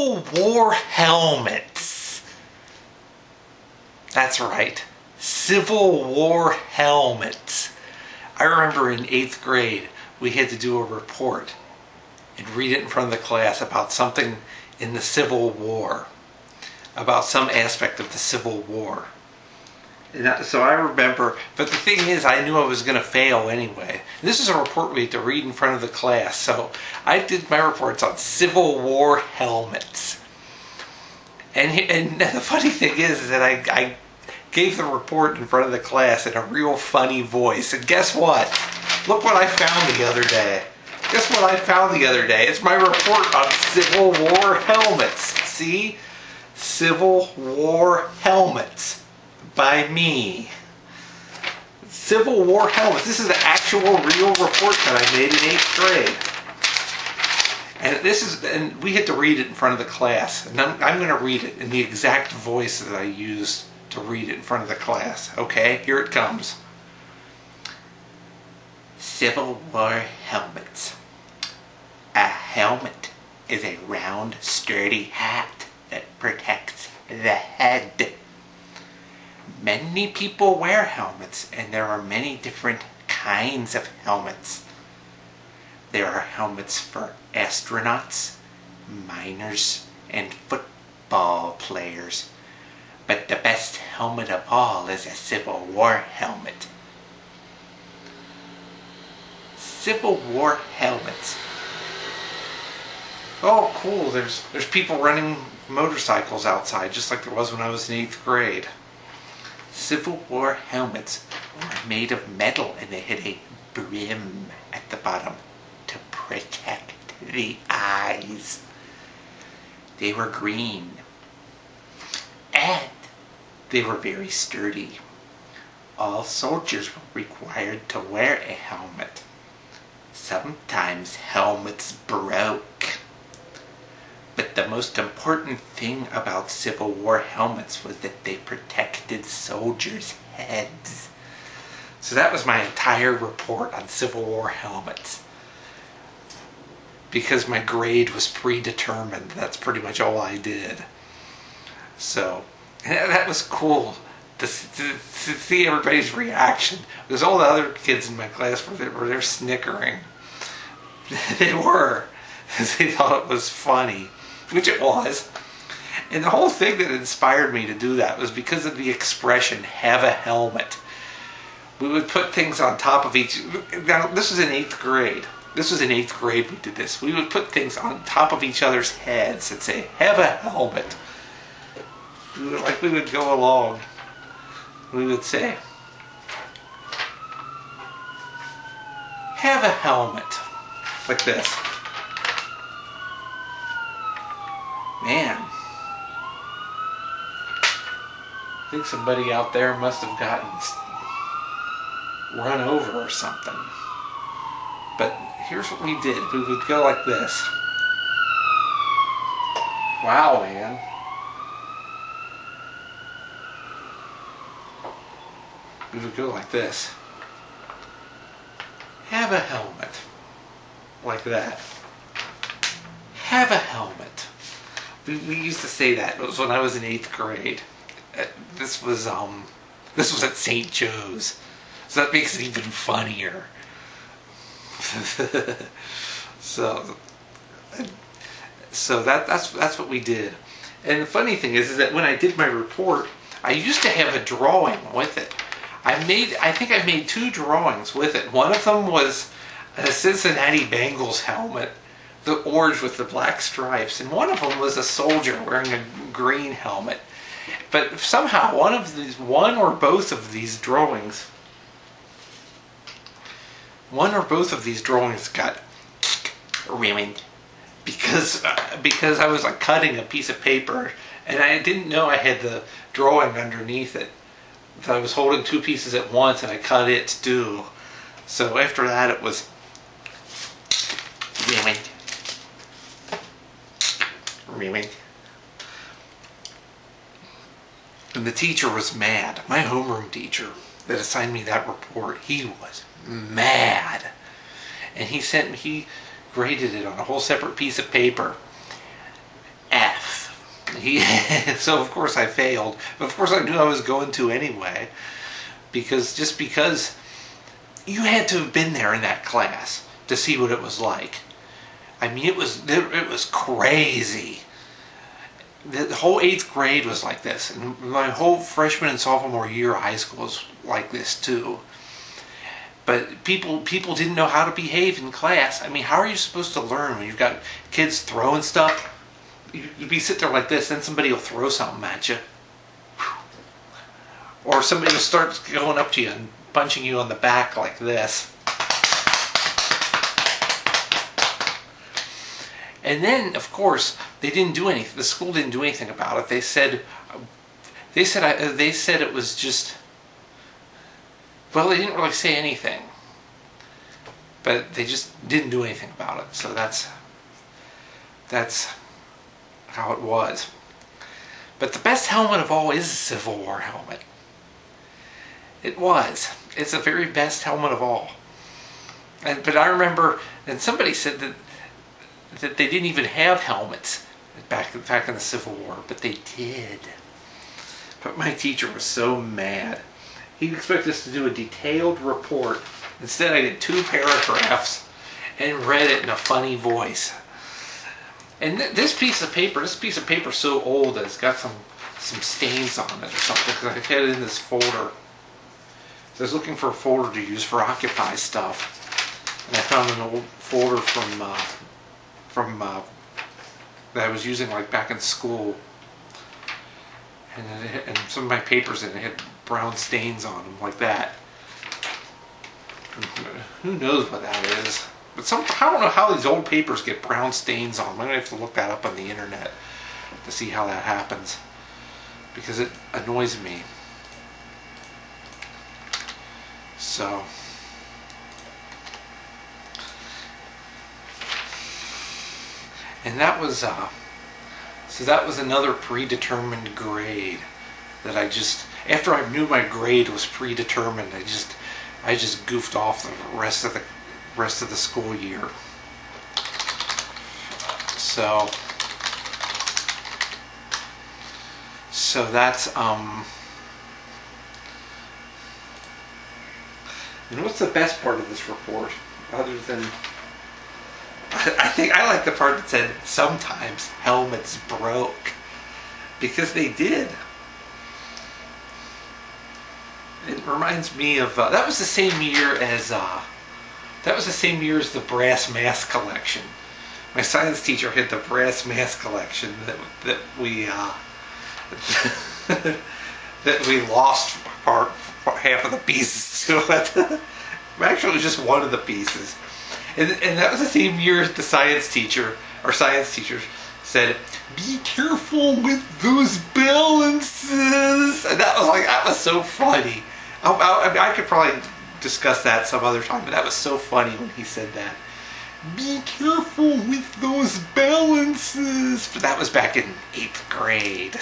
Civil War helmets. That's right. Civil War helmets. I remember in 8th grade, we had to do a report and read it in front of the class about something in the Civil War, about some aspect of the Civil War. And so I remember, but the thing is, I knew I was going to fail anyway. This is a report we had to read in front of the class, so I did my reports on Civil War helmets. And the funny thing is that I gave the report in front of the class in a real funny voice. And guess what? Look what I found the other day. Guess what I found the other day? It's my report on Civil War helmets. See? Civil War helmets. By me. Civil War helmets. This is an actual real report that I made in 8th grade. And we had to read it in front of the class. And I'm going to read it in the exact voice that I used to read it in front of the class. Okay, here it comes. Civil War helmets. A helmet is a round, sturdy hat that protects the head. Many people wear helmets, and there are many different kinds of helmets. There are helmets for astronauts, miners, and football players. But the best helmet of all is a Civil War helmet. Civil War helmets. Oh, cool. There's people running motorcycles outside, just like there was when I was in 8th grade. Civil War helmets were made of metal, and they had a brim at the bottom to protect the eyes. They were green, and they were very sturdy. All soldiers were required to wear a helmet. Sometimes helmets broke. But the most important thing about Civil War helmets was that they protected soldiers' heads. So that was my entire report on Civil War helmets. Because my grade was predetermined, that's pretty much all I did. So, that was cool to see everybody's reaction. Because all the other kids in my class were there snickering. They were. Because they thought it was funny. Which it was. And the whole thing that inspired me to do that was because of the expression, have a helmet. We would put things on top of each... Now, this was in 8th grade. This was in 8th grade we did this. We would put things on top of each other's heads and say, have a helmet. Like we would go along. We would say, have a helmet. Like this. Man, I think somebody out there must have gotten run over or something. But here's what we did. We would go like this. Wow, man. We would go like this. Have a helmet. Like that. Have a helmet. We used to say that. It was when I was in 8th grade. This was at St. Joe's. So that makes it even funnier. so that's what we did. And the funny thing is that when I did my report, I used to have a drawing with it. I think I made 2 drawings with it. One of them was a Cincinnati Bengals helmet, the orange with the black stripes, and one of them was a soldier wearing a green helmet. But somehow one or both of these drawings got ruined because I was like cutting a piece of paper and I didn't know I had the drawing underneath it. So I was holding 2 pieces at once and I cut it too. So after that it was ruined. And the teacher was mad. My homeroom teacher that assigned me that report, he was mad. And he graded it on a whole separate piece of paper. F. he, so of course I failed. But of course I knew I was going to anyway, because you had to have been there in that class to see what it was like. I mean, it was crazy. The whole 8th grade was like this, and my whole freshman and sophomore year of high school was like this too. But people didn't know how to behave in class. I mean, how are you supposed to learn when you've got kids throwing stuff? You'd be sitting there like this, then somebody will throw something at you, or somebody will start going up to you and punching you on the back like this. And then, of course, they didn't do anything. The school didn't do anything about it. They said it was just. Well, they didn't really say anything, but they just didn't do anything about it. So that's how it was. But the best helmet of all is a Civil War helmet. It was. It's the very best helmet of all. But I remember, and somebody said that they didn't even have helmets back in the Civil War, but they did. But my teacher was so mad. He expected us to do a detailed report. Instead, I did 2 paragraphs and read it in a funny voice. And this piece of paper is so old that it's got some stains on it or something, because I had it in this folder. So I was looking for a folder to use for Occupy stuff, and I found an old folder from that I was using like back in school, and some of my papers in it had brown stains on them like that. Who knows what that is? But I don't know how these old papers get brown stains on them. I'm gonna have to look that up on the internet to see how that happens, because it annoys me. So. And that was another predetermined grade that after I knew my grade was predetermined, I just goofed off the rest of the school year. So that's and what's the best part of this report, other than I think I like the part that said sometimes helmets broke, because they did. It reminds me of that was the same year as the brass mask collection. My science teacher had the brass mask collection that we that we lost half of the pieces to it. Actually, it was just one of the pieces. And that was the same year the science teacher said, "Be careful with those balances." And that was so funny. I could probably discuss that some other time, but that was so funny when he said that. Be careful with those balances. But that was back in 8th grade.